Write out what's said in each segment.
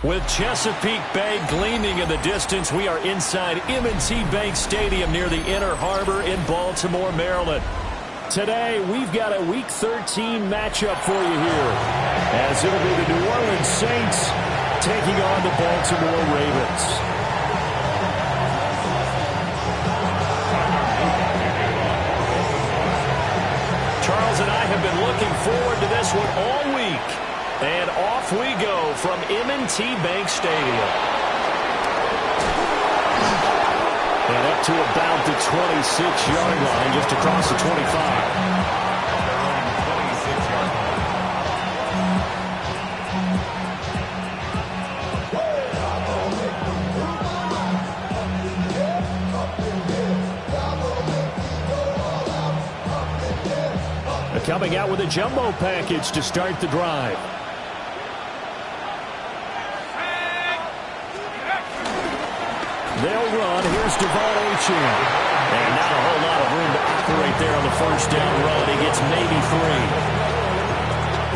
With Chesapeake Bay gleaming in the distance, we are inside M&T Bank Stadium near the Inner Harbor in Baltimore, Maryland. Today, we've got a Week 13 matchup for you here, as it'll be the New Orleans Saints taking on the Baltimore Ravens. Charles and I have been looking forward to this one all week. And off we go from M&T Bank Stadium. And up to about the 26-yard line, just across the 25. Coming out with a jumbo package to start the drive. They'll run. Here's Devon Achane. And not a whole lot of room to operate there on the first down run. He gets maybe 3.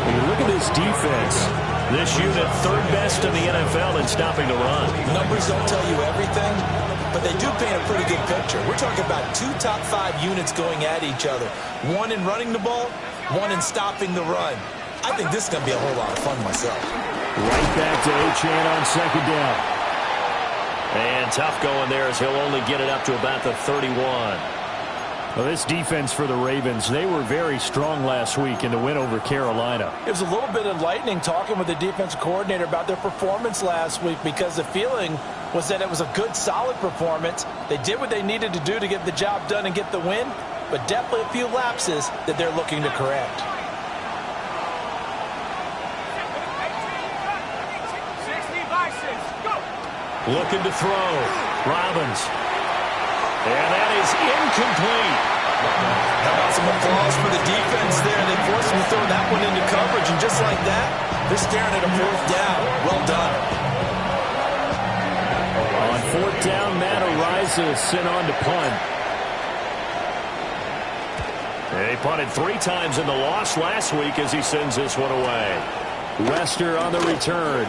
When you look at this defense, this unit third best in the NFL in stopping the run. Numbers don't tell you everything, but they do paint a pretty good picture. We're talking about 2 top 5 units going at each other. One in running the ball, one in stopping the run. I think this is going to be a whole lot of fun myself. Right back to Achane on second down. And tough going there as he'll only get it up to about the 31. Well, this defense for the Ravens, they were very strong last week in the win over Carolina. It was a little bit enlightening talking with the defensive coordinator about their performance last week, because the feeling was that it was a good, solid performance. They did what they needed to do to get the job done and get the win, but definitely a few lapses that they're looking to correct. Looking to throw. Robbins. And that is incomplete. How about some applause for the defense there? They forced him to throw that one into coverage, and just like that, they're staring at a 4th down. Well done. On 4th down, Matt Araiza sent on to punt. He punted 3 times in the loss last week as he sends this one away. Wester on the return.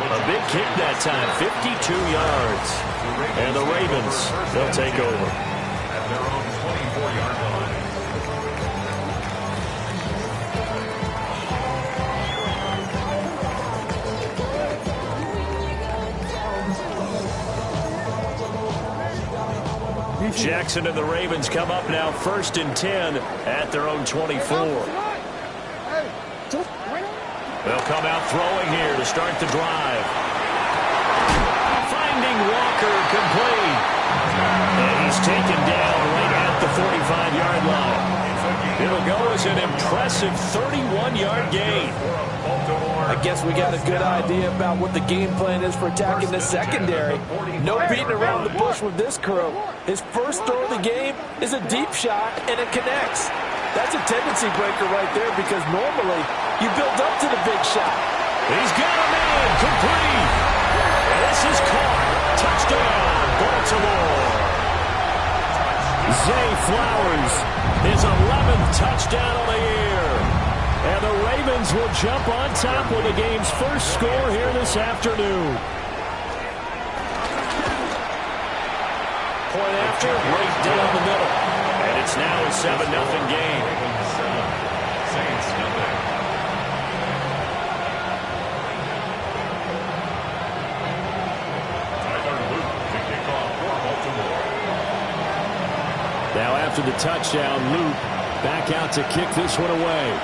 A big kick that time, 52 yards. And the Ravens, they'll take over. At their own 24-yard line. Jackson and the Ravens come up now 1st and 10 at their own 24. They'll come out throwing here to start the drive. Finding Walker complete. And he's taken down right at the 45-yard line. It'll go as an impressive 31-yard gain. I guess we got a good idea about what the game plan is for attacking the secondary. No beating around the bush with this crew. His first throw of the game is a deep shot, and it connects. That's a tendency breaker right there, because normally you build up to the big shot. He's got him in, complete. And this is caught. Touchdown, Baltimore. Zay Flowers, his 11th touchdown of the year. And the Ravens will jump on top with the game's first score here this afternoon. Point after, right down the middle. And it's now a 7-0 game. Saints nothing. Tyler Luke to kick off for Baltimore. Now after the touchdown, Luke back out to kick this one away.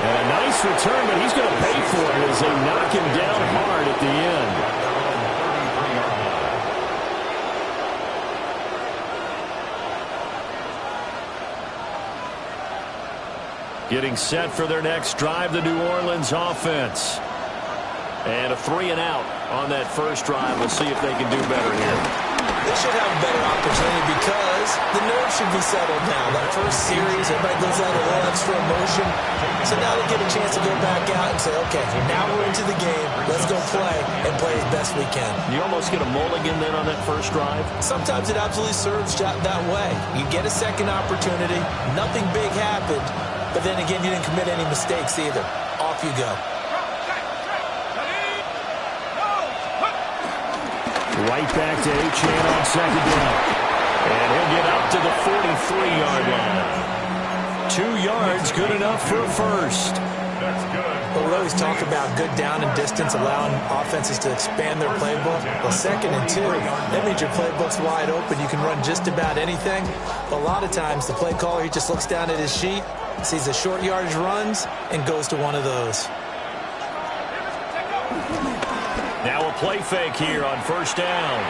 And a nice return, but he's going to pay for it as they knock him down hard at the end. Getting set for their next drive, the New Orleans offense. And a 3 and out on that first drive. We'll see if they can do better here. They should have a better opportunity because the nerves should be settled now. That first series, everybody goes out a little extra emotion. So now they get a chance to go back out and say, okay, now we're into the game. Let's go play and play as best we can. You almost get a mulligan then on that first drive? Sometimes it absolutely serves that way. You get a second opportunity. Nothing big happened. But then again, you didn't commit any mistakes either. Off you go. Right back to Achane on second down. And he'll get up to the 43-yard line. 2 yards, good enough for a first. That's good. Well, we always talk about good down and distance, allowing offenses to expand their playbook. Well, 2nd and 2, that means your playbook's wide open. You can run just about anything. But a lot of times, the play caller, he just looks down at his sheet, sees the short yardage runs, and goes to one of those. Now a play fake here on first down.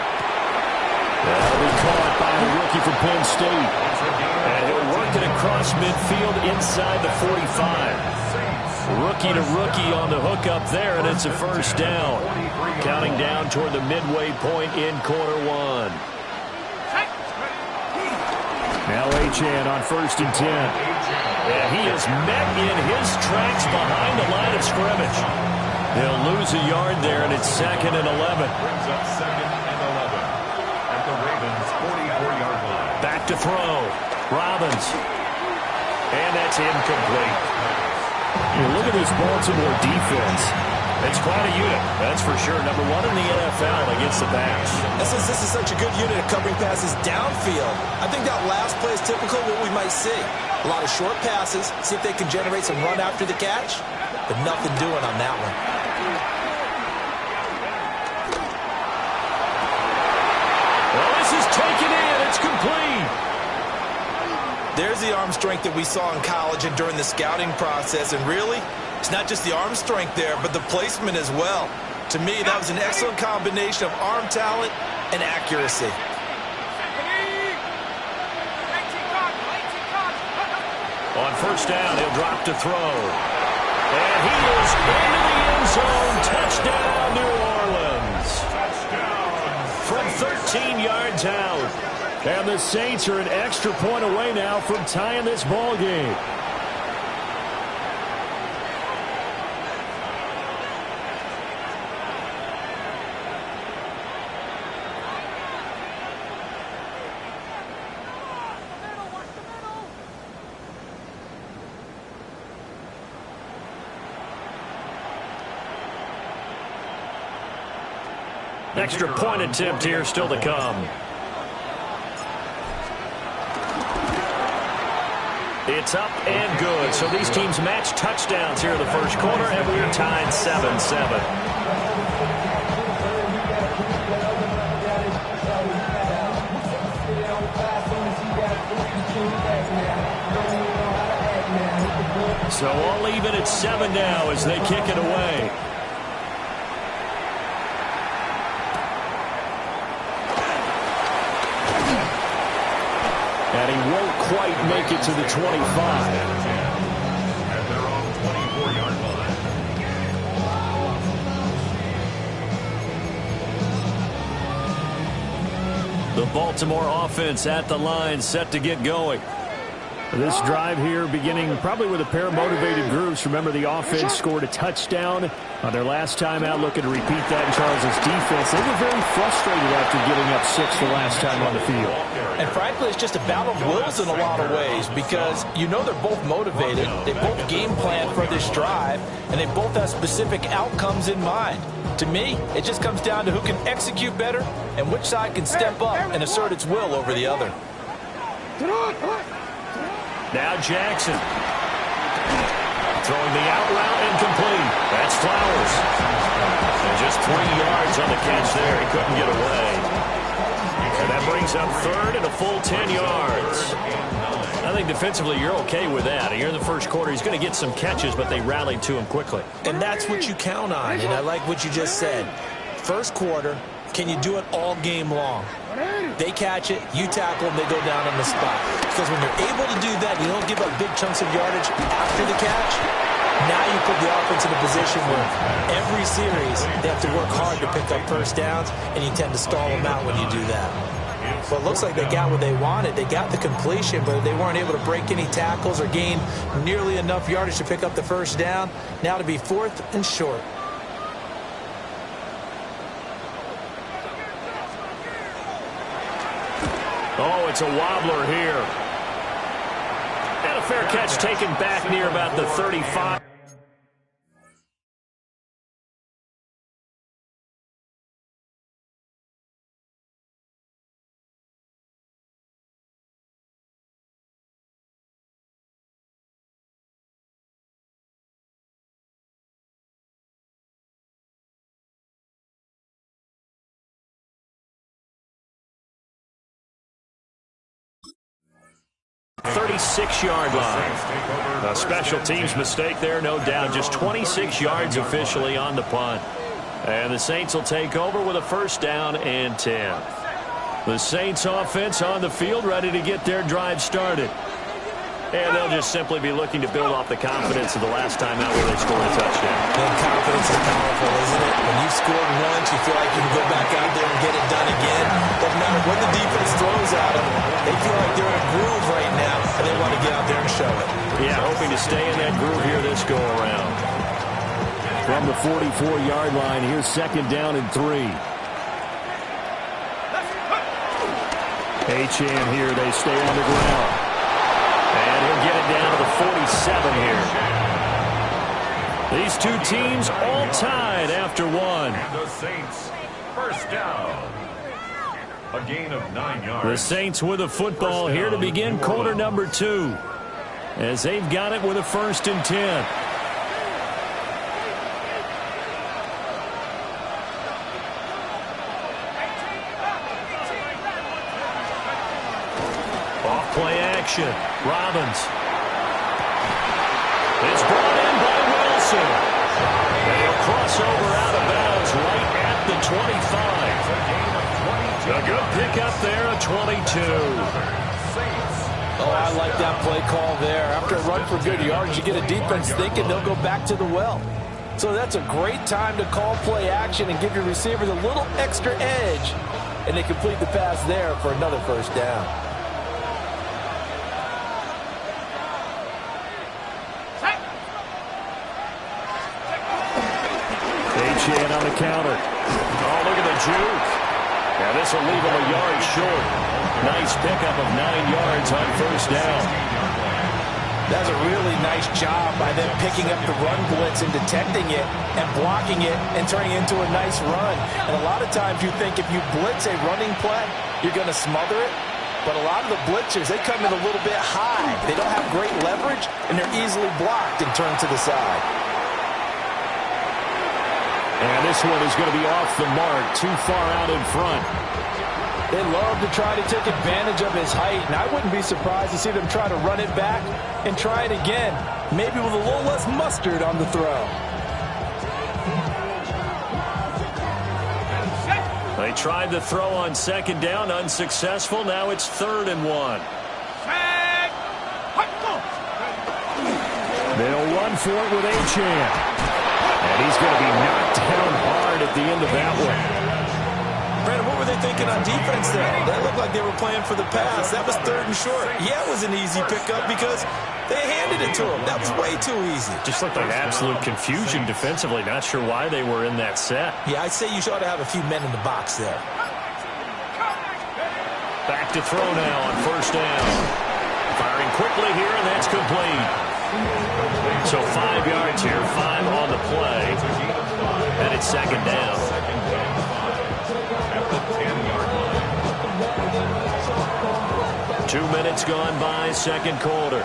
That'll be caught by a rookie from Penn State. And he'll work it across midfield inside the 45. Rookie to rookie on the hook up there, and it's a first down. Counting down toward the midway point in quarter one. Now Achane on 1st and 10. And he is met in his tracks behind the line of scrimmage. They'll lose a yard there, and it's 2nd and 11. Brings up 2nd and 11 at the Ravens' 44-yard line. Back to throw. Robbins. And that's incomplete. Look at this Baltimore defense. It's quite a unit, that's for sure. Number 1 in the NFL against the pass. This is such a good unit of covering passes downfield. I think that last play is typical of what we might see. A lot of short passes, see if they can generate some run after the catch, but nothing doing on that one. Well, this is taken in. It's complete. There's the arm strength that we saw in college and during the scouting process. And really, it's not just the arm strength there, but the placement as well. To me, that was an excellent combination of arm talent and accuracy. On first down, he'll drop to throw. And he is into the end zone. Touchdown, New Orleans. From 13 yards out. And the Saints are an extra point away now from tying this ball game. Extra point attempt here still to come. It's up and good. So these teams match touchdowns here in the first quarter, and we're tied 7-7. So all even at 7 now as they kick it away. And he won't quite make it to the 25. At their own 24-yard line. The Baltimore offense at the line, set to get going. This drive here beginning probably with a pair of motivated groups. Remember, the offense scored a touchdown on their last time out, looking to repeat that in Charles' defense. They were very frustrated after giving up 6 the last time on the field. And frankly, it's just a battle of wills in a lot of ways because you know they're both motivated. They both game plan for this drive, and they both have specific outcomes in mind. To me, it just comes down to who can execute better and which side can step up and assert its will over the other. Now Jackson. Throwing the out route incomplete. That's Flowers. And just 3 yards on the catch there. He couldn't get away. And that brings up 3rd and a full 10 yards. I think defensively you're okay with that. Here in the first quarter, he's going to get some catches, but they rallied to him quickly. And that's what you count on, and I like what you just said. First quarter, can you do it all game long? They catch it, you tackle, and they go down on the spot. Because when you're able to do that, you don't give up big chunks of yardage after the catch. Now you put the offense in a position where every series they have to work hard to pick up first downs, and you tend to stall them out when you do that. Well, it looks like they got what they wanted. They got the completion, but they weren't able to break any tackles or gain nearly enough yardage to pick up the first down. Now to be 4th and short. Oh, it's a wobbler here. And a fair catch taken back near about the 35. Yard line. A special teams mistake there, no doubt. Just 26 yards officially on the punt. And the Saints will take over with a first down and 10. The Saints offense on the field, ready to get their drive started. And they'll just simply be looking to build off the confidence of the last time out where they scored a touchdown. And confidence is powerful, isn't it? When you've scored once, you feel like you can go back out there and get it done again. Doesn't matter what the defense throws at them. They feel like they're in a groove right now, and they want to get out there and show it. Yeah, hoping to stay in that groove here this go-around. From the 44-yard line, here's 2nd down and 3. Achane here, they stay on the ground. And he'll get it down to the 47 here. These two teams all tied after one. And the Saints, first down. A gain of 9 yards. The Saints with a football here to begin quarter number 2. As they've got it with a 1st and 10. Off-play action. Robbins. It's brought in by Wilson. And he'll cross over out of bounds right at the 25. A good pickup there, a 22. Oh, I like that play call there. After a run for good yards, you get a defense thinking they'll go back to the well. So that's a great time to call play action and give your receivers a little extra edge. And they complete the pass there for another first down. Achane on the counter. Oh, look at the juke. Now this will leave him a yard short. Nice pickup of 9 yards on first down. That's a really nice job by them picking up the run blitz and detecting it and blocking it and turning it into a nice run. And a lot of times you think if you blitz a running play, you're going to smother it. But a lot of the blitzers, they come in a little bit high. They don't have great leverage, and they're easily blocked and turned to the side. And this one is going to be off the mark, too far out in front. They love to try to take advantage of his height, and I wouldn't be surprised to see them try to run it back and try it again, maybe with a little less mustard on the throw. They tried the throw on 2nd down, unsuccessful. Now it's 3rd and 1. They'll run for it with Achane. And he's going to be knocked down hard at the end of that one. Brandon, what were they thinking on defense there? That looked like they were playing for the pass. That was 3rd and short. Yeah, it was an easy pickup because they handed it to him. That was way too easy. Just looked like absolute confusion defensively. Not sure why they were in that set. Yeah, I'd say you ought to have a few men in the box there. Back to throw now on first down. Firing quickly here, and that's complete. So 5 yards here, 5 on the play. And it's 2nd down. At the 10-yard line. 2 minutes gone by, 2nd quarter.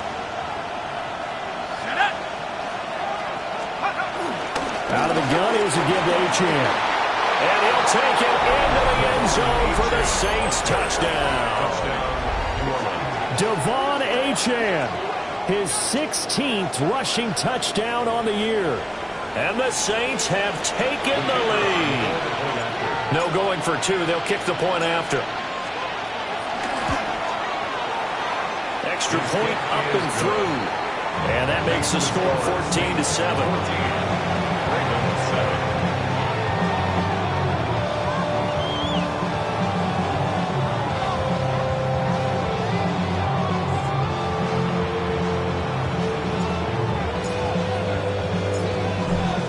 Out of the gun, here's a give to Achane. And he'll take it into the end zone for the Saints touchdown. Devon Achane, his 16th rushing touchdown on the year. And the Saints have taken the lead. No going for 2. They'll kick the point after. Extra point up and through. And that makes the score 14-7.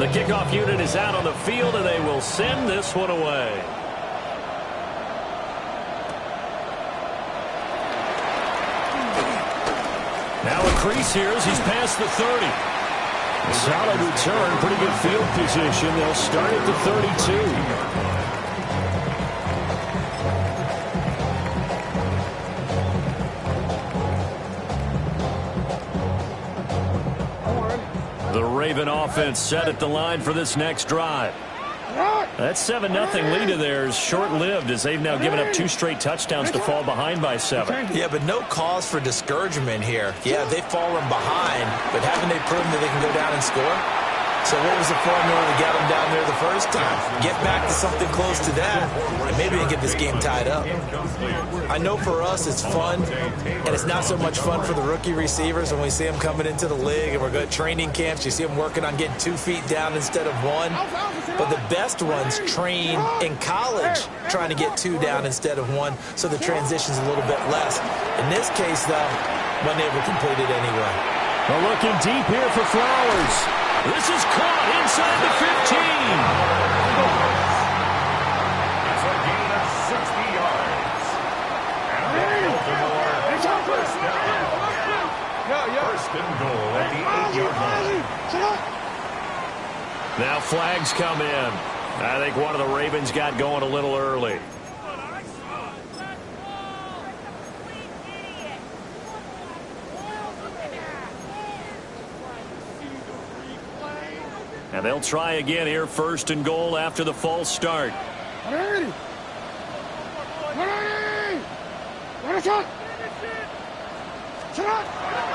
The kickoff unit is out on the field, and they will send this one away. Now a crease here as he's past the 30. A solid return, pretty good field position. They'll start at the 32. The Raven offense set at the line for this next drive. That 7-0 lead of theirs short-lived as they've now given up 2 straight touchdowns to fall behind by 7. Yeah, but no cause for discouragement here. Yeah, they've fallen behind, but haven't they proven that they can go down and score? So what was the formula to get them down there the first time? Get back to something close to that, and maybe they get this game tied up. I know for us it's fun, and it's not so much fun for the rookie receivers when we see them coming into the league and we're going to training camps. You see them working on getting 2 feet down instead of 1. But the best ones train in college trying to get 2 down instead of 1, so the transition's a little bit less. In this case, though, wasn't able to complete it anyway. Well, looking deep here for Flowers. This is caught inside the 15. That's a gain of 60 yards. And Baltimore first and goal at the 8-yard line. Now flags come in. I think one of the Ravens got going a little early. And they'll try again here, first and goal after the false start.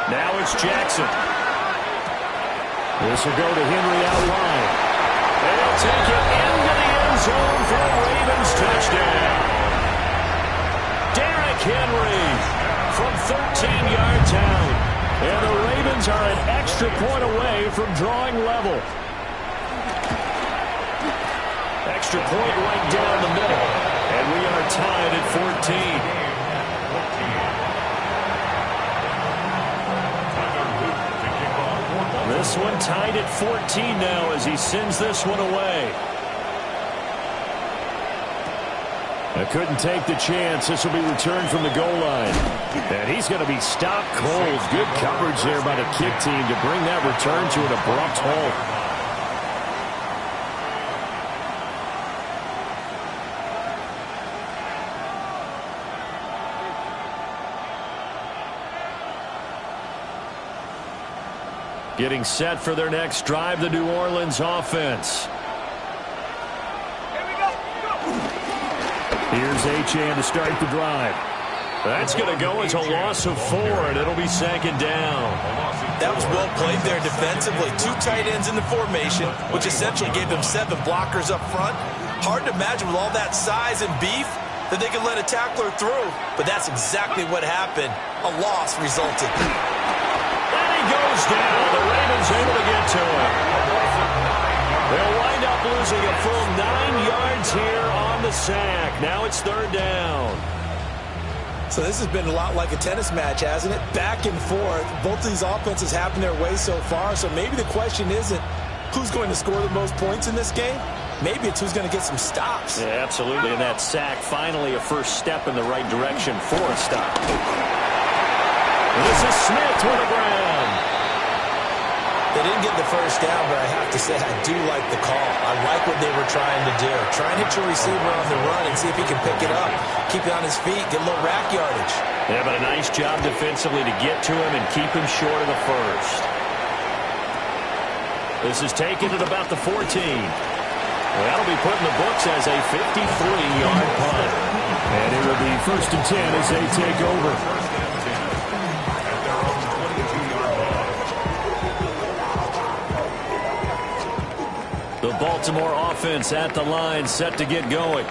Now it's Jackson. This will go to Henry out wide. They'll take it into the end zone for a Ravens touchdown. Derrick Henry from 13 yards out. And the Ravens are an extra point away from drawing level. Extra point right down the middle. And we are tied at 14. This one tied at 14 now as he sends this one away. I couldn't take the chance. This will be returned from the goal line. And he's going to be stopped cold. Good coverage there by the kick team to bring that return to an abrupt halt. Getting set for their next drive, the New Orleans offense. Here's Achane to start the drive. That's going to go as a loss of 4, and it'll be second down. That was well played there defensively. 2 tight ends in the formation, which essentially gave them 7 blockers up front. Hard to imagine with all that size and beef that they could let a tackler through. But that's exactly what happened. A loss resulted. Goes down. The Ravens able to get to him. They'll wind up losing a full 9 yards here on the sack. Now it's third down. So this has been a lot like a tennis match, hasn't it? Back and forth. Both of these offenses having their way so far. So maybe the question isn't who's going to score the most points in this game. Maybe it's who's going to get some stops. Yeah, absolutely. And that sack, finally a first step in the right direction for a stop. This is Smith with the ground. They didn't get the first down, but I have to say I do like the call. I like what they were trying to do. Try and hit your receiver on the run and see if he can pick it up. Keep it on his feet, get a little rack yardage. Yeah, but a nice job defensively to get to him and keep him short of the first. This is taken at about the 14. Well, that'll be put in the books as a 53-yard punt. And it will be first and 10 as they take over. The Baltimore offense at the line, set to get going.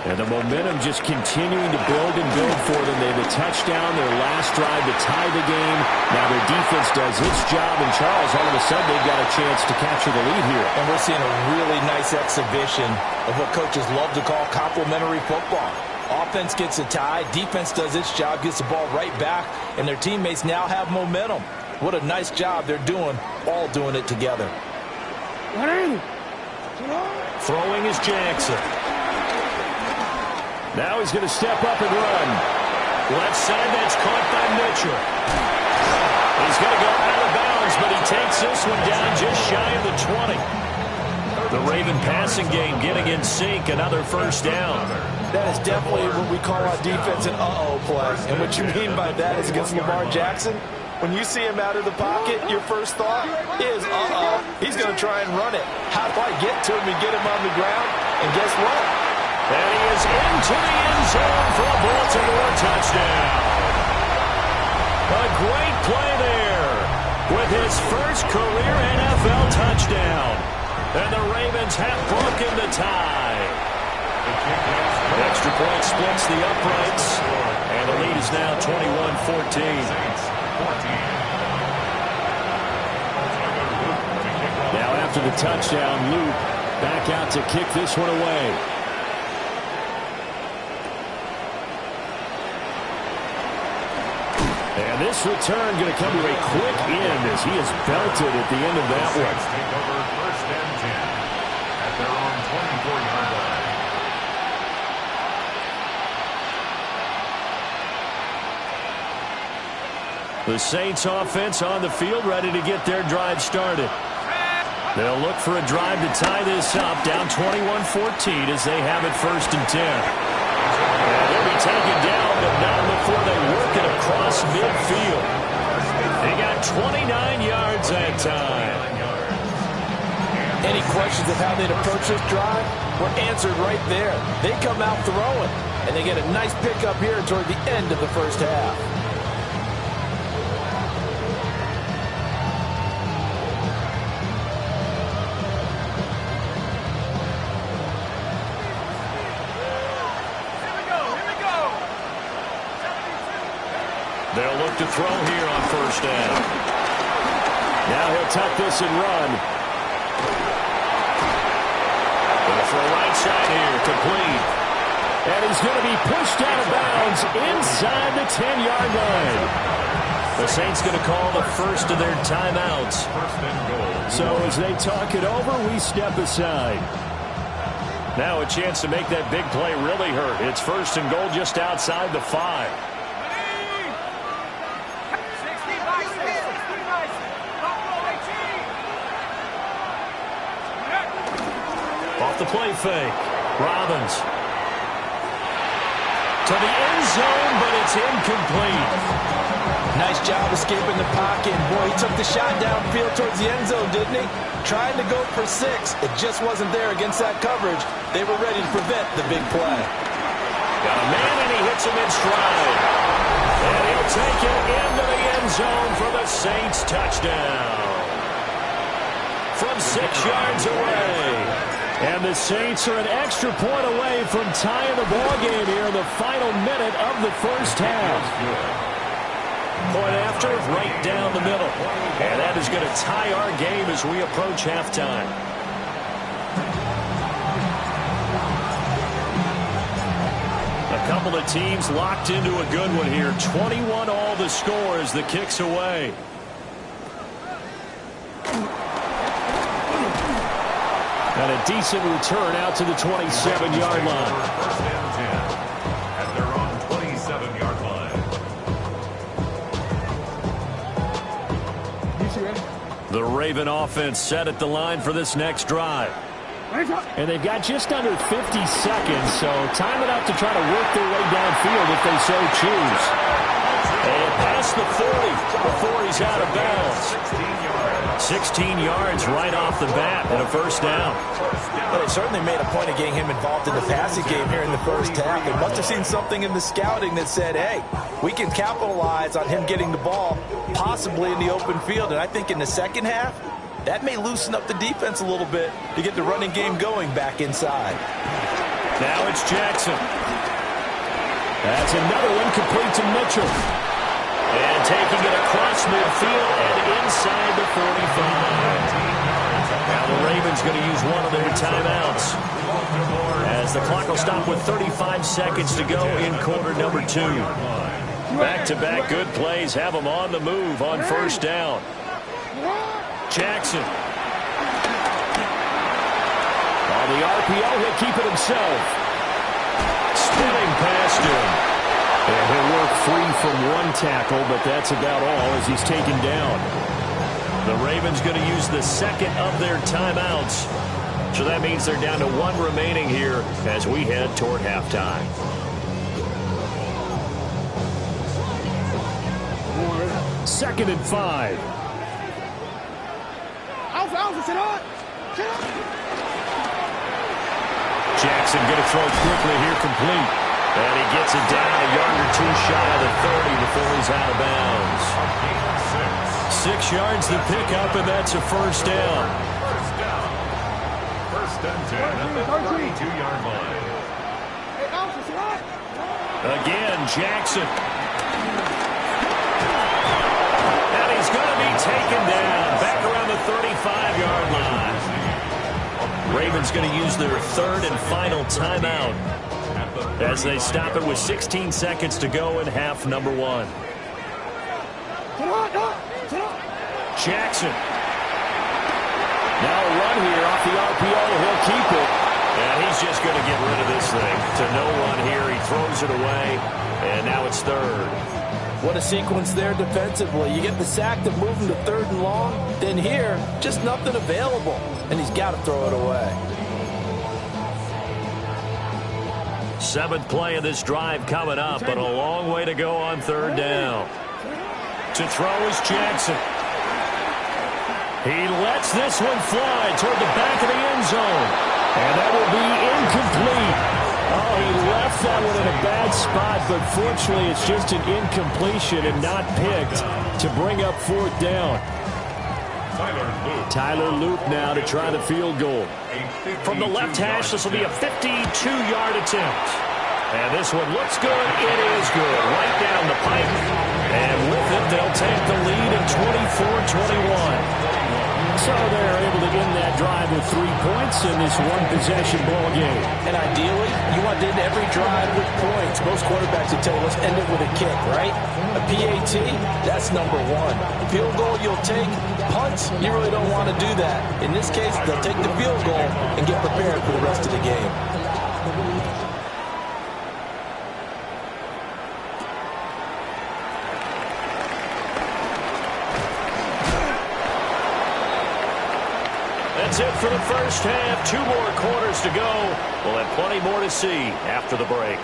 And the momentum just continuing to build and build for them. They have a touchdown, their last drive to tie the game. Now their defense does its job, and Charles, all of a sudden, they've got a chance to capture the lead here. And we're seeing a really nice exhibition of what coaches love to call complementary football. Offense gets a tie, defense does its job, gets the ball right back, and their teammates now have momentum. What a nice job they're doing, all doing it together. Throwing is Jackson. Now he's going to step up and run. Left side, that's caught by Mitchell. He's going to go out of bounds, but he takes this one down just shy of the 20. The Raven passing game getting in sync, another first down. That is definitely what we call our defense an uh-oh play. And what you mean by that is against Lamar Jackson, when you see him out of the pocket, your first thought is, uh-oh, he's going to try and run it. How do I get to him and get him on the ground? And guess what? And he is into the end zone for a Baltimore touchdown. A great play there with his first career NFL touchdown. And the Ravens have broken the tie. The extra point splits the uprights. And the lead is now 21-14. Now after the touchdown, Luke back out to kick this one away. And this return going to come to a quick end as he is belted at the end of that one. Take over first and 10 at their own 24-yard line. The Saints offense on the field ready to get their drive started. They'll look for a drive to tie this up, down 21-14 as they have it first and 10. And they'll be taken down, but not before they work it across midfield. They got 29 yards that time. Any questions of how they'd approach this drive were answered right there. They come out throwing, and they get a nice pickup here toward the end of the first half. They'll look to throw here on first down. Now he'll tuck this and run. Going for a right side here, complete. And he's going to be pushed out of bounds inside the 10-yard line. The Saints going to call the first of their timeouts. So as they talk it over, we step aside. Now a chance to make that big play really hurt. It's first and goal just outside the 5. Off the play fake. Robbins. To the end zone, but it's incomplete. Nice job escaping the pocket. Boy, he took the shot downfield towards the end zone, didn't he? Trying to go for 6. It just wasn't there against that coverage. They were ready to prevent the big play. Got a man, and he hits him in stride. And he'll take it into the end zone for the Saints touchdown. From 6 yards away. And the Saints are an extra point away from tying the ball game here in the final minute of the first half. Point after, right down the middle. And that is going to tie our game as we approach halftime. A couple of teams locked into a good one here. 21 all the score as the kick's away. And a decent return out to the 27-yard line. First and 10 at their own 27-yard line. The Raven offense set at the line for this next drive. And they've got just under 50 seconds, so time it up to try to work their way downfield if they so choose. And past the 40 before he's out of bounds. 16 yards right off the bat and a first down. Well, they certainly made a point of getting him involved in the passing game here in the first half. They must have seen something in the scouting that said, hey, we can capitalize on him getting the ball possibly in the open field. And I think in the second half, that may loosen up the defense a little bit to get the running game going back inside. Now it's Jackson. That's another one complete to Mitchell. And taking it across midfield and inside the 45. Now the Ravens going to use one of their timeouts. As the clock will stop with 35 seconds to go in quarter number 2. Back-to-back good plays have them on the move on first down. Jackson. On the RPO, he'll keep it himself. Spinning past him. And he'll work free from one tackle, but that's about all as he's taken down. The Ravens going to use the second of their timeouts. So that means they're down to one remaining here as we head toward halftime. Second and 5. Jackson going to throw quickly here, complete. And he gets it down a yard or two shy of the 30 before he's out of bounds. 6 yards to pick up, and that's a first down. First and 10 at the 32-yard line. Again, Jackson. And he's going to be taken down back around the 35-yard line. Ravens going to use their third and final timeout as they stop it with 16 seconds to go in half number 1. Jackson. Now a run here off the RPO. He'll keep it. And he's just going to get rid of this thing. To no run here. He throws it away. And now it's third. What a sequence there defensively. You get the sack to move him to third and long. Then here, just nothing available. And he's got to throw it away. 7th play of this drive coming up, but a long way to go on third down. To throw is Jackson. He lets this one fly toward the back of the end zone. And that will be incomplete. Oh, he left that one in a bad spot, but fortunately it's just an incompletion and not picked to bring up fourth down. Tyler Loop now to try the field goal. From the left hash, this will be a 52-yard attempt. And this one looks good. It is good. Right down the pipe. And with it, they'll take the lead in 24-21. So they're able to end that drive with 3 points in this one-possession ball game. And ideally, you want to end every drive with points. Most quarterbacks would tell you, let's end it with a kick, right? A PAT, that's number 1. Field goal you'll take. Punts, you really don't want to do that. In this case, they'll take the field goal and get prepared for the rest of the game. That's it for the first half. 2 more quarters to go. We'll have plenty more to see after the break.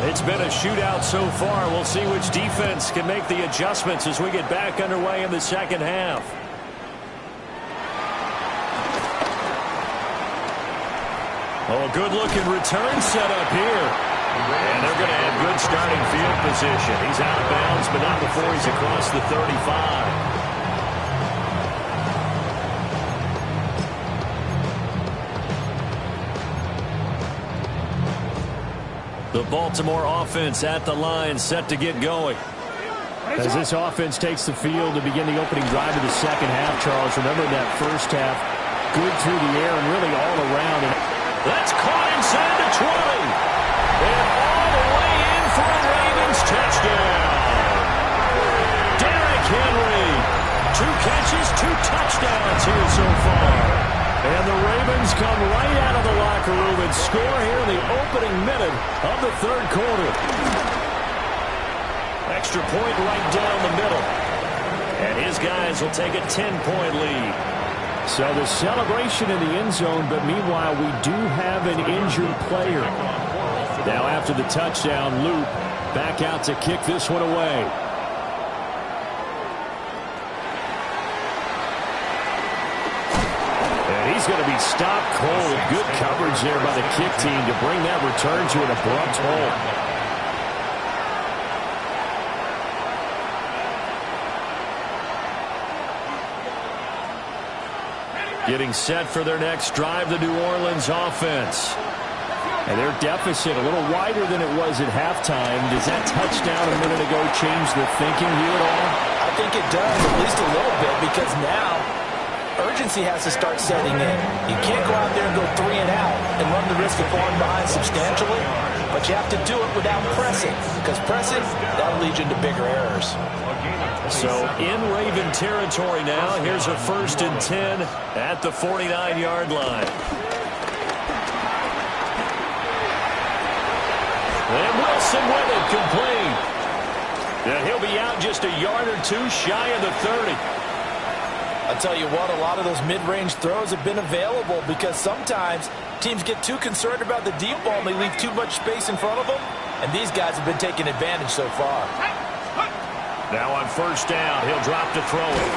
It's been a shootout so far. We'll see which defense can make the adjustments as we get back underway in the second half. Oh, a good-looking return set up here. And they're going to have good starting field position. He's out of bounds, but not before he's across the 35. The Baltimore offense at the line, set to get going. As this offense takes the field to begin the opening drive of the second half, Charles, remember that first half, good through the air and really all around. And that's caught inside the 20. And all the way in for a Ravens touchdown. Derrick Henry, 2 catches, 2 touchdowns here so far. And the Ravens come right out of the locker room and score here in the opening minute of the third quarter. Extra point right down the middle. And his guys will take a 10-point lead. So the celebration in the end zone, but meanwhile we do have an injured player. Now after the touchdown, Loop back out to kick this one away. He's going to be stopped cold. Good coverage there by the kick team to bring that return to an abrupt halt. Getting set for their next drive, the New Orleans offense. And their deficit a little wider than it was at halftime. Does that touchdown a minute ago change the thinking here at all? I think it does, at least a little bit, because now urgency has to start setting in. You can't go out there and go 3 and out and run the risk of falling behind substantially, but you have to do it without pressing, because pressing, that'll lead you into bigger errors. So in Raven territory now, here's a 1st and 10 at the 49-yard line. And Wilson with it, complete. And he'll be out just a yard or two shy of the 30. I'll tell you what, a lot of those mid-range throws have been available because sometimes teams get too concerned about the deep ball and they leave too much space in front of them, and these guys have been taking advantage so far. Now on 1st down, he'll drop to throw it.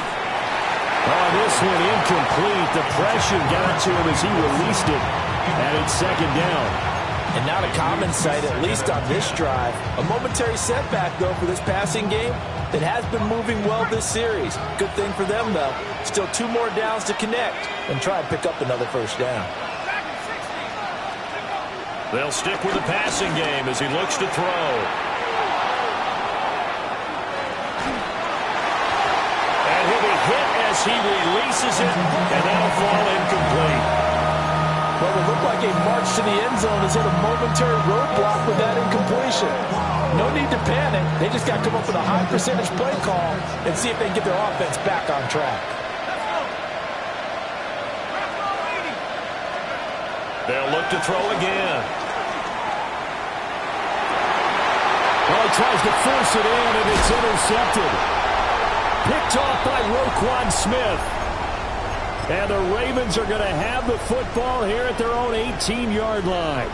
Oh, this one incomplete. The pressure got to him as he released it, and it's 2nd down. And not a common sight, at least on this drive. A momentary setback, though, for this passing game that has been moving well this series. Good thing for them, though. Still 2 more downs to connect and try and pick up another 1st down. They'll stick with the passing game as he looks to throw. And he'll be hit as he releases it, and that'll fall incomplete. Well, it looked like a march to the end zone has hit a momentary roadblock with that incompletion. No need to panic. They just got to come up with a high percentage play call and see if they can get their offense back on track. They'll look to throw again. Well, he tries to force it in, and it's intercepted. Picked off by Roquan Smith. And the Ravens are going to have the football here at their own 18-yard line.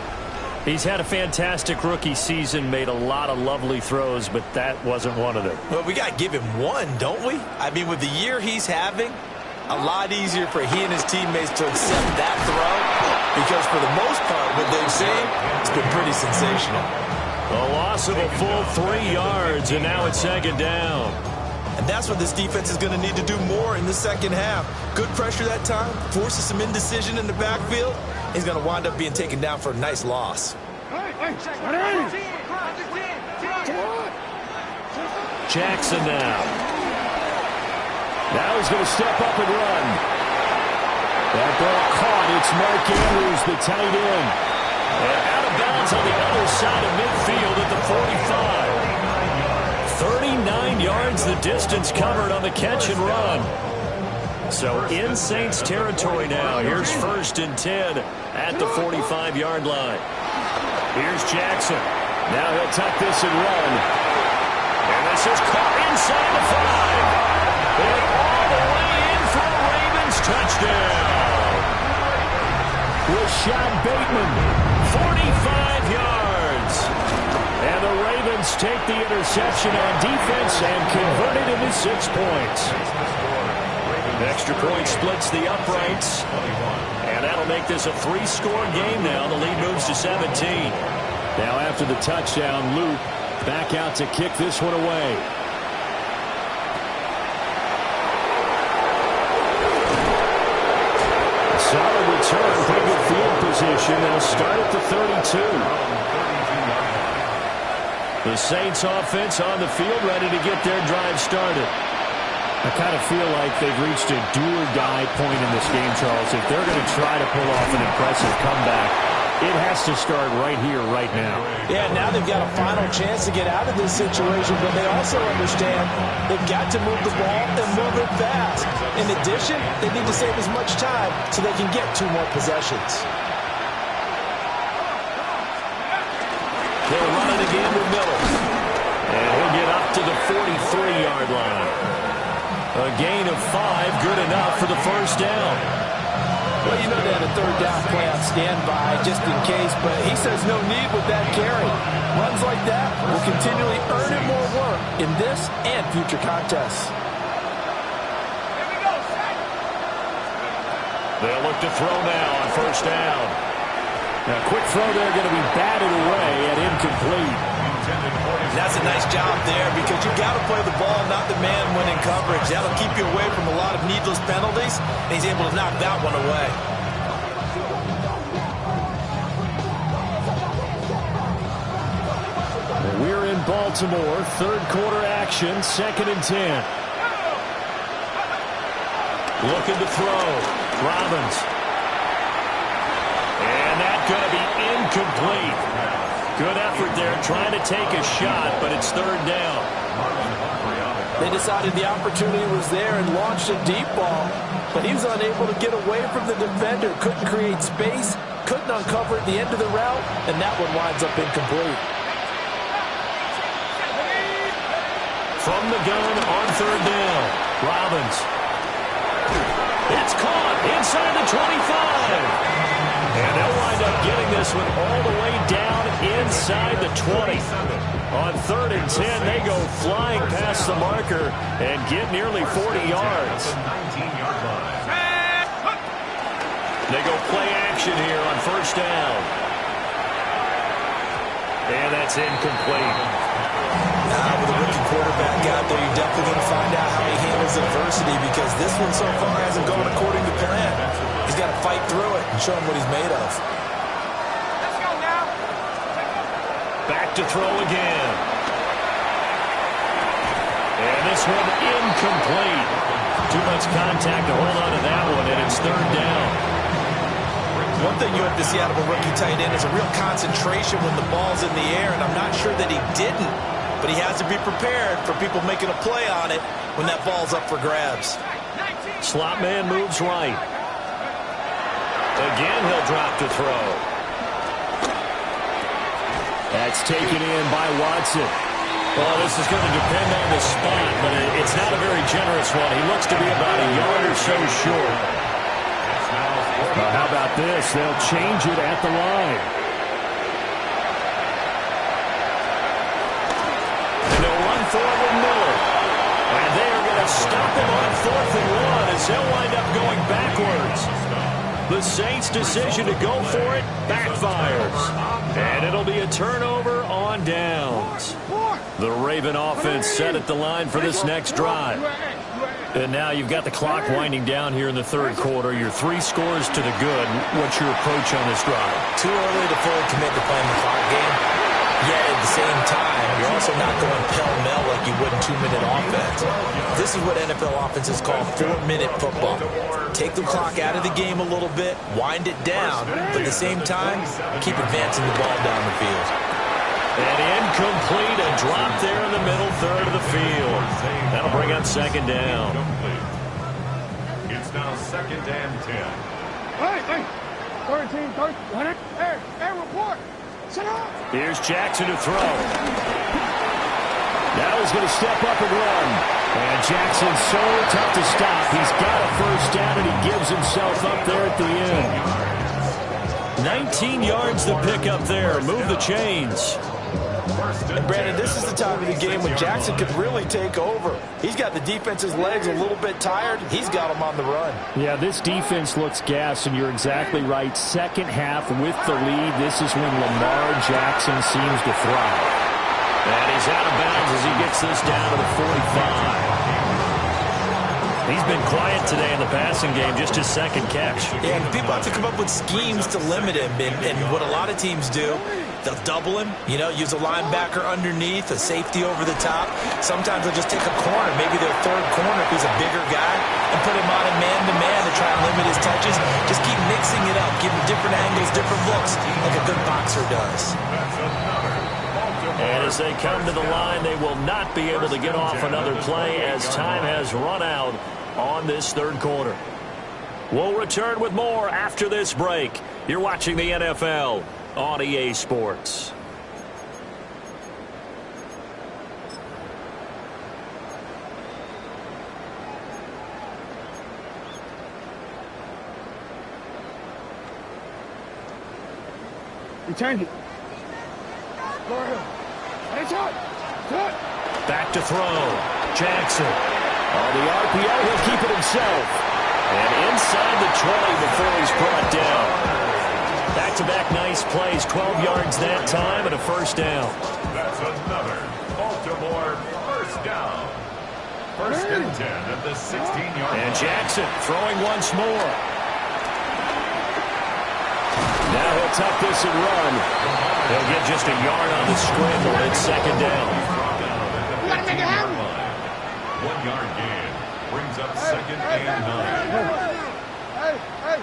He's had a fantastic rookie season, made a lot of lovely throws, but that wasn't one of them. Well, we got to give him one, don't we? I mean, with the year he's having, a lot easier for he and his teammates to accept that throw, because for the most part, what they've seen, it's been pretty sensational. A loss of a full 3 yards, and now it's 2nd down. And that's what this defense is going to need to do more in the 2nd half. Good pressure that time, forces some indecision in the backfield. He's going to wind up being taken down for a nice loss. Jackson now. Now he's going to step up and run. That ball caught. It's Mark Andrews, the tight end. And out of bounds on the other side of midfield at the 45. 39 yards the distance covered on the catch and run. So in Saints territory now. Here's 1st and 10 at the 45-yard line. Here's Jackson. Now he'll tuck this and run. And this is caught inside the 5. And all the way in for a Ravens touchdown. Rashad Bateman, 45 yards. And the Ravens take the interception on defense and convert it into 6 points. Extra point splits the uprights. And that'll make this a 3-score game now. The lead moves to 17. Now after the touchdown, Luke back out to kick this one away. A solid return, pretty good field position. They'll start at the 32. The Saints offense on the field, ready to get their drive started. I kind of feel like they've reached a do-or-die point in this game, Charles. If they're going to try to pull off an impressive comeback, it has to start right here, right now. Yeah, now they've got a final chance to get out of this situation, but they also understand they've got to move the ball and move it fast. In addition, they need to save as much time so they can get 2 more possessions. They'll run it again with Miller. And he'll get up to the 43-yard line. A gain of 5, good enough for the 1st down. Well, you know they had a 3rd down play on standby just in case, but he says no need with that carry. Runs like that will continually earn him more work in this and future contests. They'll look to throw now on 1st down. Now, quick throw there, going to be batted away and incomplete. That's a nice job there because you got to play the ball, not the man when in coverage. That'll keep you away from a lot of needless penalties, and he's able to knock that one away. Baltimore. Third quarter action, 2nd and 10. Looking to throw. Robbins. And that's going to be incomplete. Good effort there trying to take a shot, but it's 3rd down. They decided the opportunity was there and launched a deep ball, but he was unable to get away from the defender. Couldn't create space, couldn't uncover at the end of the route, and that one winds up incomplete. From the gun on 3rd down, Robbins. It's caught inside the 25. And they'll wind up getting this one all the way down inside the 20. On 3rd and 10, they go flying past the marker and get nearly 40 yards. They go play action here on 1st down. And that's incomplete. Now, with a rookie quarterback out there, you're definitely going to find out how he handles adversity, because this one so far hasn't gone according to plan. He's got to fight through it and show him what he's made of. Let's go now. Back to throw again. And this one incomplete. Too much contact to hold on to that one, and it's 3rd down. One thing you have to see out of a rookie tight end is a real concentration when the ball's in the air, and I'm not sure that he didn't, but he has to be prepared for people making a play on it when that ball's up for grabs. Slot man moves right. Again, he'll drop to throw. That's taken in by Watson. Well, this is going to depend on the spot, but it's not a very generous one. He looks to be about a yard or so short. How about this? They'll change it at the line. And they'll run forward with Miller. And they are going to stop him on 4th and 1 as they'll wind up going backwards. The Saints' decision to go for it backfires. And it'll be a turnover on downs. The Raven offense set at the line for this next drive. And now you've got the clock winding down here in the 3rd quarter. You're 3 scores to the good. What's your approach on this drive? Too early to fully commit to playing the clock game. Yet at the same time, you're also not going pell-mell like you would in 2-minute offense. This is what NFL offenses call 4-minute football. Take the clock out of the game a little bit, wind it down, but at the same time, keep advancing the ball down the field. And incomplete, a drop there in the middle 3rd of the field. That'll bring up 2nd down. It's now 2nd and 10. Hey, 13, 13. Hey, report. Sit up. Here's Jackson to throw. Now he's going to step up and run. And Jackson's so tough to stop. He's got a 1st down, and he gives himself up there at the end. 19 yards to pick up there. Move the chains. And Brandon, this is the time of the game when Jackson could really take over. He's got the defense's legs a little bit tired. He's got them on the run. Yeah, this defense looks gassed, and you're exactly right. 2nd half with the lead. This is when Lamar Jackson seems to thrive. And he's out of bounds as he gets this down to the 45. He's been quiet today in the passing game, just his 2nd catch. Yeah, and people have to come up with schemes to limit him. And what a lot of teams do, they'll double him, use a linebacker underneath, a safety over the top. Sometimes they'll just take a corner, maybe their 3rd corner if he's a bigger guy, and put him on a man-to-man to try and limit his touches. Just keep mixing it up, give him different angles, different looks, like a good boxer does. And as they come to the line, they will not be able to get off another play as time has run out on this 3rd quarter. We'll return with more after this break. You're watching the NFL on EA Sports. You change it. Go ahead. It's up. Back to throw. Jackson. On the RPO, he'll keep it himself. And inside the 20 before he's brought down. Back-to-back nice plays. 12 yards that time and a 1st down. That's another Baltimore 1st down. 1st and 10 at the 16-yard line. And Jackson throwing once more. Now he'll to tuck this and run. They'll get just a yard on the scramble. It's second down. You gotta make it happen. 1 yard gain brings up second and 9. Hey.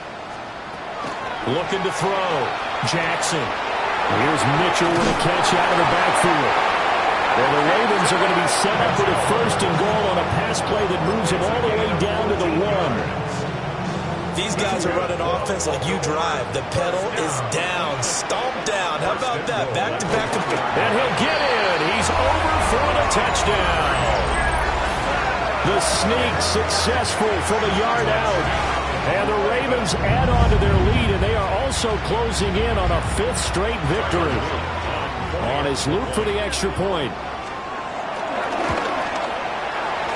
Looking to throw. Jackson. Here's Mitchell with a catch out of the backfield. Well, the Ravens are going to be set up with a first and goal on a pass play that moves them all the way down to the 1. These guys are running offense like you drive. The pedal is down. Stomp down. How about that? Back to back. And he'll get in. He's over for the touchdown. The sneak successful for the yard out. And the Ravens add on to their lead, and they are also closing in on a 5th straight victory. On his loop for the extra point.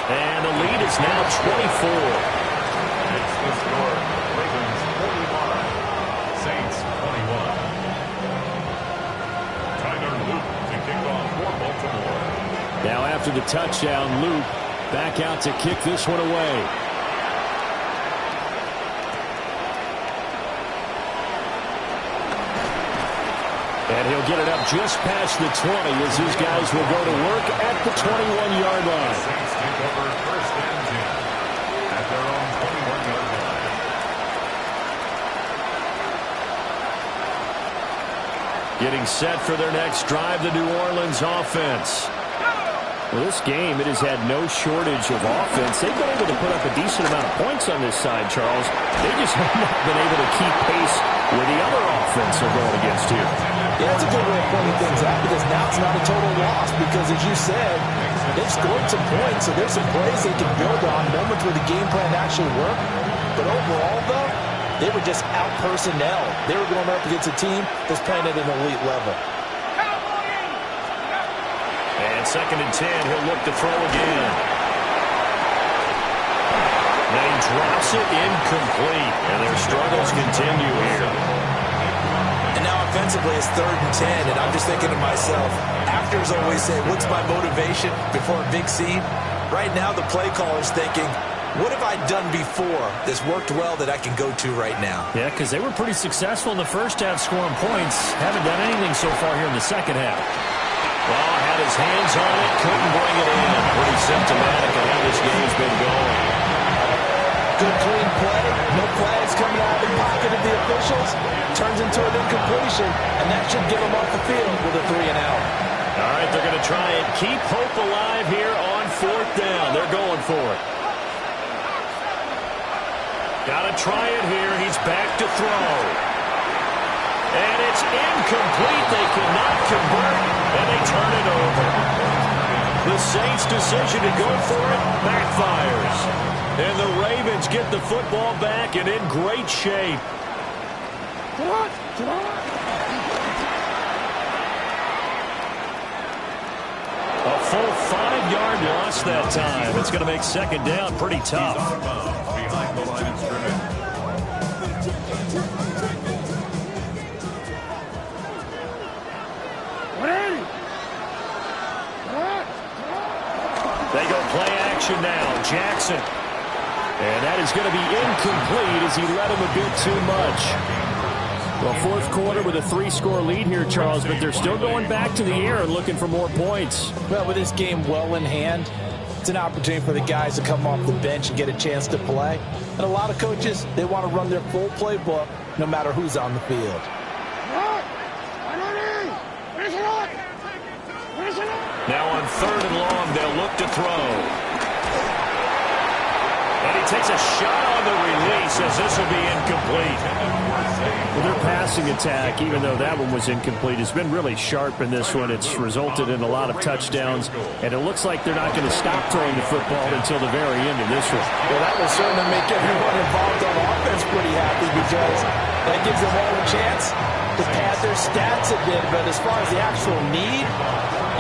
And the lead is now 24. It's the score. Ravens 41, Saints 21. Tyler Luke to kick off for Baltimore. Now after the touchdown, Luke back out to kick this one away. And he'll get it up just past the 20 as these guys will go to work at the 21-yard line. Saints take over first and 10 at their own 21-yard line. Getting set for their next drive, the New Orleans offense. Well, this game, it has had no shortage of offense. They've been able to put up a decent amount of points on this side, Charles. They just have not been able to keep pace with the other offense they're going against here. Yeah, that's a good way of pointing things out because now it's not a total loss because, as you said, they've scored some points, so there's some plays they can build on, moments where the game plan actually worked. But overall, though, they were just out-personnel. They were going up against a team that's playing at an elite level. And second and 10, he'll look to throw again. Then he drops it incomplete, and their struggles continue here. And now offensively it's 3rd and 10, and I'm just thinking to myself, actors always say, what's my motivation before a big scene? Right now the play caller's thinking, what have I done before that's worked well that I can go to right now? Yeah, because they were pretty successful in the first half scoring points. Haven't done anything so far here in the second half. Well, had his hands on it, couldn't bring it in. Pretty symptomatic of how this game's been going. Good clean play, no flags coming out of the pocket of the officials. Turns into an incompletion, and that should get them off the field with a 3 and out. All right, they're going to try and keep hope alive here on 4th down. They're going for it. Got to try it here. He's back to throw. And it's incomplete. They cannot convert, and they turn it over. The Saints' decision to go for it backfires. And the Ravens get the football back and in great shape. A full 5-yard loss that time. It's going to make second down pretty tough. Behind the line of scrimmage. They go play action now. Jackson. And that is going to be incomplete as he let him a bit too much. Well, 4th quarter with a 3-score lead here, Charles, but they're still going back to the air and looking for more points. Well, with this game well in hand, it's an opportunity for the guys to come off the bench and get a chance to play. And a lot of coaches, they want to run their full playbook no matter who's on the field. Now on 3rd and long, they'll look to throw. And he takes a shot on the release as this will be incomplete. Well, their passing attack, even though that one was incomplete, has been really sharp in this one. It's resulted in a lot of touchdowns, and it looks like they're not going to stop throwing the football until the very end of this one. Well, that will certainly make everyone involved on offense pretty happy because that gives them all a chance to pad their stats a bit. But as far as the actual need,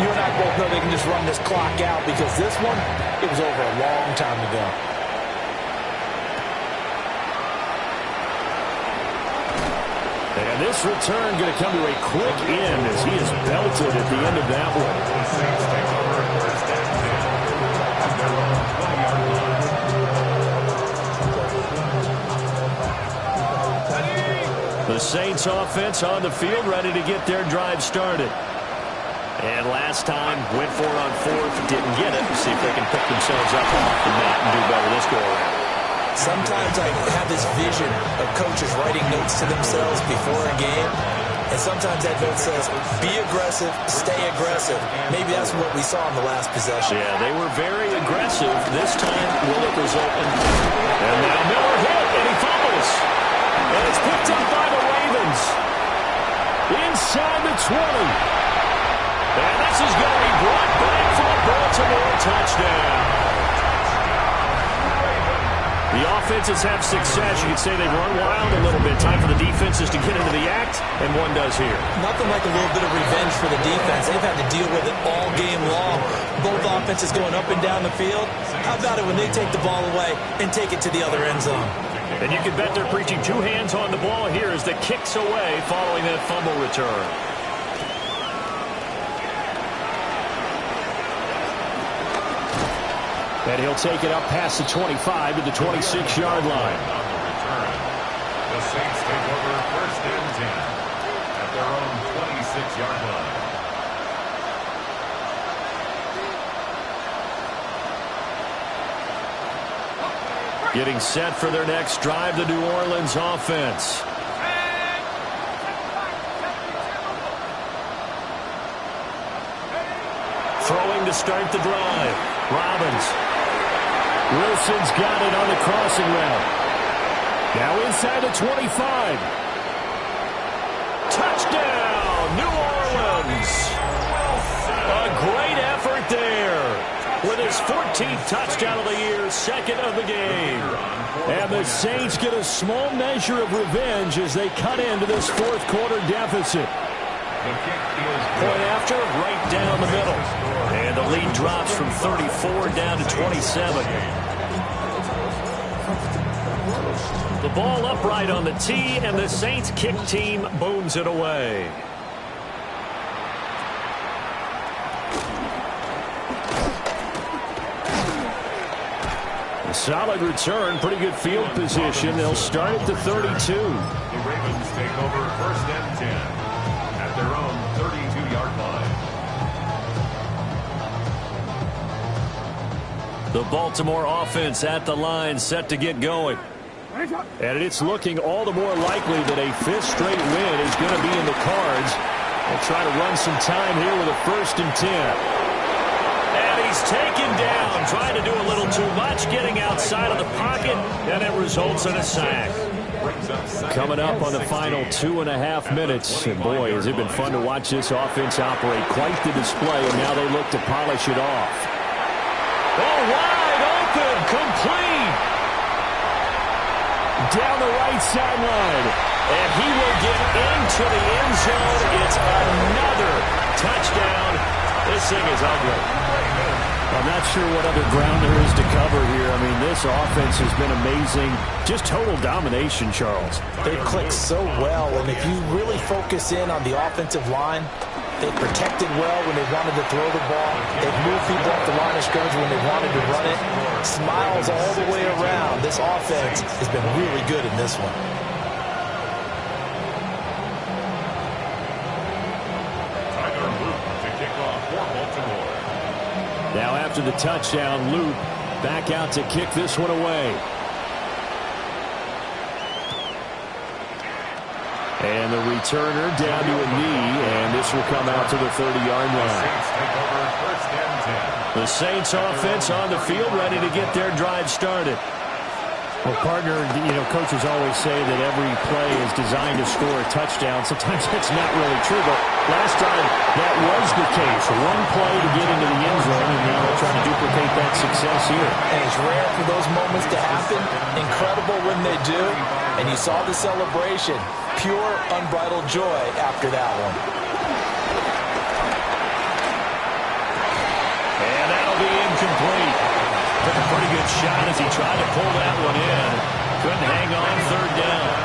you and I both know they can just run this clock out because this one, it was over a long time ago. And this return going to come to a quick end as he is belted at the end of that one. The Saints take over first and 10 on their own 20-yard line. The Saints offense on the field, ready to get their drive started. And last time, went for it on fourth, didn't get it. See if they can pick themselves up off the mat and do better this go-around. Sometimes I have this vision of coaches writing notes to themselves before a game, and sometimes that note says, be aggressive, stay aggressive. Maybe that's what we saw in the last possession. Yeah, they were very aggressive. This time, will it result in... And now Miller hit, and he fumbles. And it's picked up by the Ravens. Inside the 20. And this is going to be brought back for a Baltimore touchdown. The offenses have success. You could say they've run wild a little bit. Time for the defenses to get into the act, and one does here. Nothing like a little bit of revenge for the defense. They've had to deal with it all game long. Both offenses going up and down the field. How about it when they take the ball away and take it to the other end zone? And you can bet they're preaching two hands on the ball here as the kicks away following that fumble return. And he'll take it up past the 25 to the 26-yard line. On the return, the Saints take over 1st and 10 at their own 26-yard line. Getting set for their next drive, the New Orleans offense. Throwing to start the drive. Robbins. Wilson's got it on the crossing route. Now inside the 25. Touchdown, New Orleans. A great effort there. With his 14th touchdown of the year, second of the game. And the Saints get a small measure of revenge as they cut into this fourth quarter deficit. Point after, right down the middle. And the lead drops from 34 down to 27. The ball upright on the tee, and the Saints kick team boons it away. A solid return, pretty good field position. They'll start at the 32. The Ravens take over 1st and 10 at their own 32-yard line. The Baltimore offense at the line, set to get going. And it's looking all the more likely that a fifth straight win is going to be in the cards. They'll try to run some time here with a 1st and 10. And he's taken down, trying to do a little too much, getting outside of the pocket, and it results in a sack. Coming up on the final 2.5 minutes. And boy, has it been fun to watch this offense operate. Quite the display, and now they look to polish it off. Oh, wide open, complete. Down the right sideline. And he will get into the end zone. It's another touchdown. This thing is ugly. I'm not sure what other ground there is to cover here. I mean, this offense has been amazing. Just total domination, Charles. They click so well, and if you really focus in on the offensive line, they protected well when they wanted to throw the ball. They've moved people off the line of scrimmage when they wanted to run it. Smiles all the way around. This offense has been really good in this one. Tyler Luke to kick off for Baltimore. Now after the touchdown, Luke back out to kick this one away. And the returner down to a knee, and this will come out to the 30-yard line. Saints take over 1st and 10. The Saints offense on the field, ready to get their drive started. Well, partner, coaches always say that every play is designed to score a touchdown. Sometimes that's not really true, but last time that was the case. One play to get into the end zone, and now they're trying to duplicate that success here. And it's rare for those moments to happen. Incredible when they do. And you saw the celebration. Pure, unbridled joy after that one. And that'll be incomplete. Took a pretty good shot as he tried to pull that one in. Couldn't hang on, 3rd down.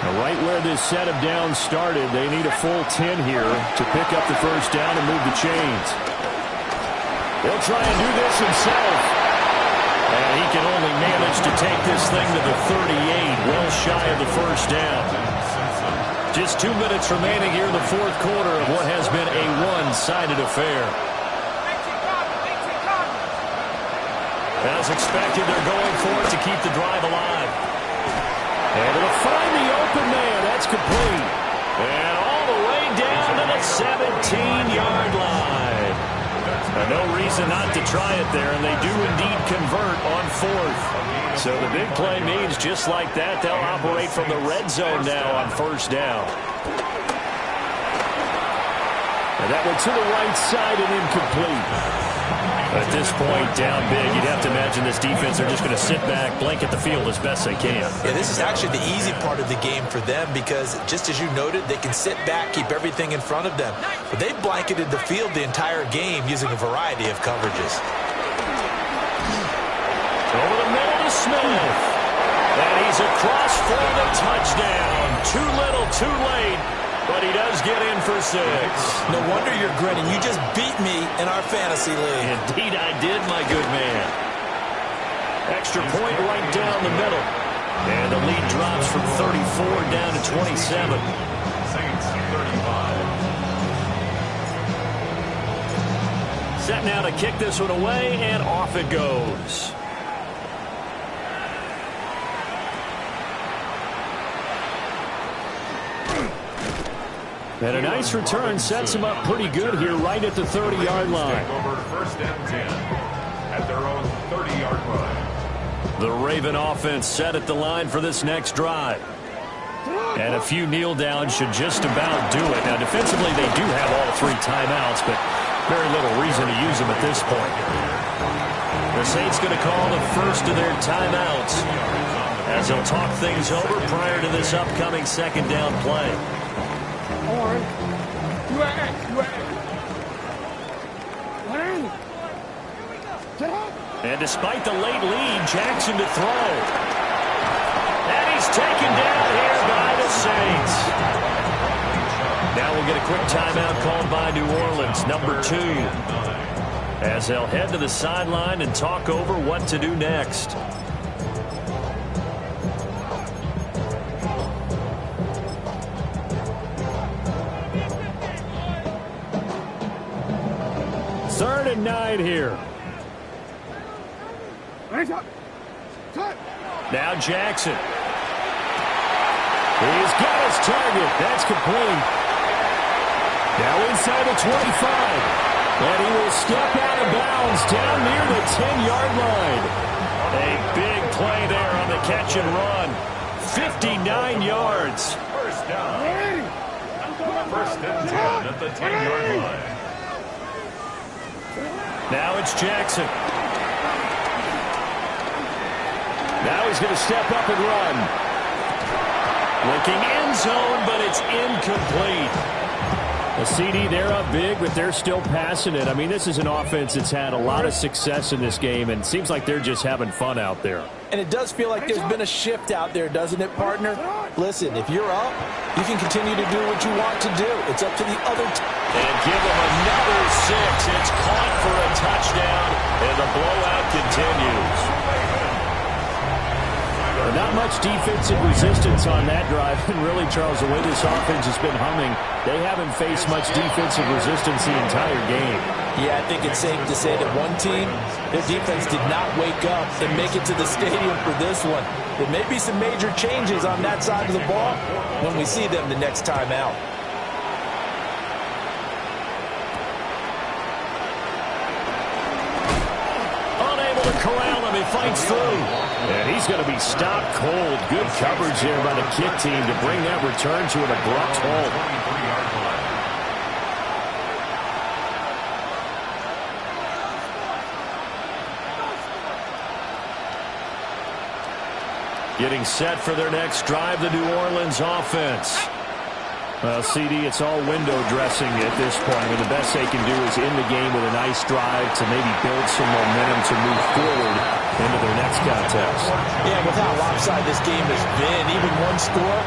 Now, right where this set of downs started, they need a full 10 here to pick up the 1st down and move the chains. He'll try and do this himself. And he can only manage to take this thing to the 38, well shy of the first down. Just 2 minutes remaining here in the fourth quarter of what has been a one-sided affair. As expected, they're going for it to keep the drive alive. And it'll find the open man. That's complete. And all the way down to the 17-yard line. No reason not to try it there, and they do indeed convert on fourth. So the big play means just like that, they'll operate from the red zone now on first down. And that one to the right side and incomplete. At this point, down big, you'd have to imagine this defense, they're just going to sit back, blanket the field as best they can. Yeah, this is actually the easy part of the game for them because, just as you noted, they can sit back, keep everything in front of them. But they've blanketed the field the entire game using a variety of coverages. Over the middle to Smith. And he's across for the touchdown. Too little, too late. But he does get in for 6. No wonder you're grinning. You just beat me in our fantasy league. Indeed I did, my good man. Extra point right down the middle. And the lead drops from 34 down to 27. Saints 35. Set now to kick this one away, and off it goes. And a nice return sets him up pretty good here right at the 30-yard line. Over first and 10 at their own 30-yard line. The Raven offense set at the line for this next drive. And a few kneel downs should just about do it. Now, defensively, they do have all 3 timeouts, but very little reason to use them at this point. The Saints going to call the first of their timeouts as they'll talk things over prior to this upcoming second down play. And despite the late lead, Jackson to throw. And he's taken down here by the Saints. Now we'll get a quick timeout called by New Orleans, number 2. As they'll head to the sideline and talk over what to do next. Third and 9 here. Now Jackson. He's got his target. That's complete. Now inside the 25. And he will step out of bounds down near the 10-yard line. A big play there on the catch and run. 59 yards. First down. First and 10 at the 10-yard line. Now it's Jackson. Now he's going to step up and run. Looking end zone, but it's incomplete. A CD, they're up big, but they're still passing it. I mean, this is an offense that's had a lot of success in this game, and it seems like they're just having fun out there. And it does feel like there's been a shift out there, doesn't it, partner? Listen, if you're up, you can continue to do what you want to do. It's up to the other team. And give them another 6. It's caught for a touchdown, and the blowout continues. Not much defensive resistance on that drive. And really, Charles, the way this offense has been humming, they haven't faced much defensive resistance the entire game. Yeah, I think it's safe to say that one team, their defense did not wake up and make it to the stadium for this one. There may be some major changes on that side of the ball when we see them the next time out. Unable to corral him, he fights through. And he's going to be stopped cold. Good coverage there by the kick team to bring that return to an abrupt halt. Getting set for their next drive, the New Orleans offense. Well, CD, it's all window dressing at this point. I mean, the best they can do is end the game with a nice drive to maybe build some momentum to move forward into their next contest. Yeah, with how lopsided this game has been, even one score,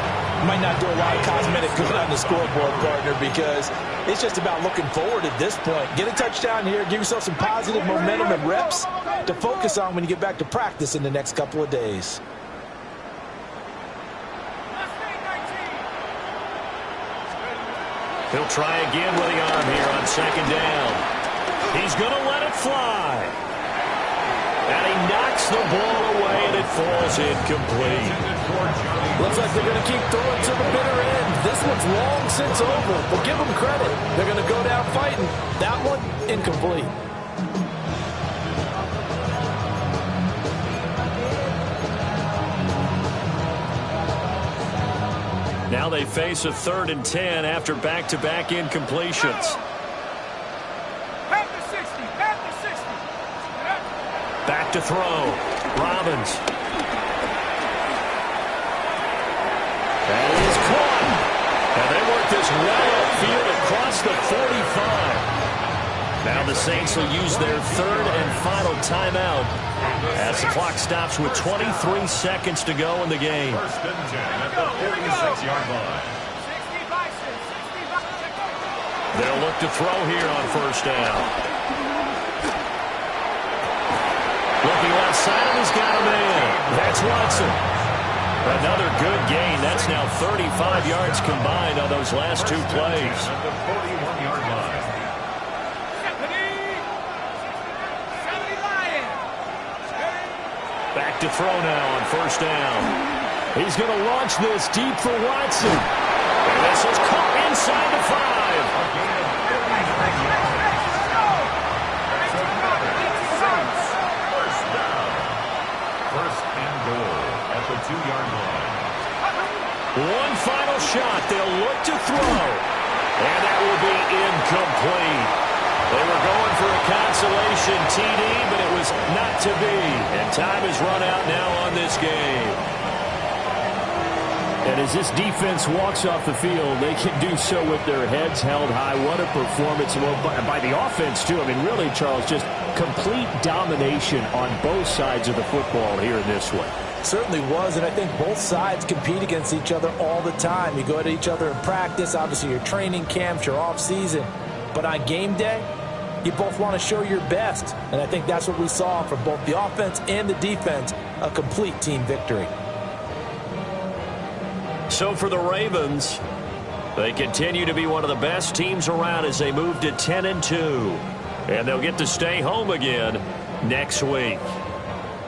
Might not do a lot of cosmetic good on the scoreboard, partner, because it's just about looking forward at this point. Get a touchdown here, give yourself some positive momentum and reps to focus on when you get back to practice in the next couple of days. He'll try again with the arm here on second down. He's going to let it fly. And he knocks the ball away, and it falls incomplete. Looks like they're going to keep throwing to the bitter end. This one's long since over, but give them credit. They're going to go down fighting. That one, incomplete. Now they face a 3rd and 10 after back-to-back incompletions. Back to throw. Robbins. That is caught. And they work this well upfield across the 45. Now the Saints will use their 3rd and final timeout as the clock stops with 23 seconds to go in the game. 1st and 10 at the 46-yard line. They'll look to throw here on 1st down. Looking left side, he's got a man. That's Watson. Another good gain. That's now 35 yards combined on those last 2 plays. At the 41-yard line. Back to throw now on 1st down. He's going to launch this deep for Watson. And this is caught inside the 5. First and goal at the 2-yard line. One final shot. They'll look to throw. And that will be incomplete. They were going for a consolation TD, but it was not to be. And time has run out now on this game. And as this defense walks off the field, they can do so with their heads held high. What a performance by the offense, too. I mean, really, Charles, just complete domination on both sides of the football here in this one. Certainly was, and I think both sides compete against each other all the time. You go at each other in practice, obviously your training camps, your off-season. But on game day, you both want to show your best. And I think that's what we saw from both the offense and the defense, a complete team victory. So for the Ravens, they continue to be one of the best teams around as they move to 10-2. And they'll get to stay home again next week.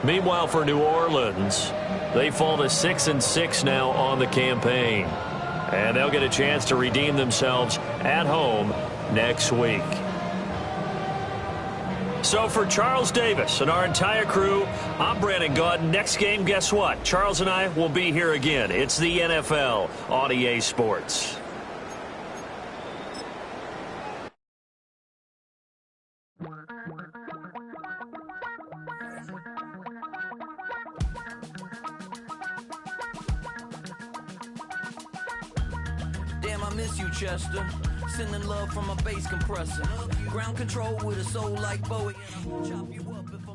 Meanwhile, for New Orleans, they fall to 6-6 now on the campaign. And they'll get a chance to redeem themselves at home next week. So for Charles Davis and our entire crew, I'm Brandon Gaudin. Next game, guess what? Charles and I will be here again. It's the NFL on EA Sports. Damn, I miss you, Chester. Sending love from a bass compressor. Ground control with a soul like Bowie. Chop you up if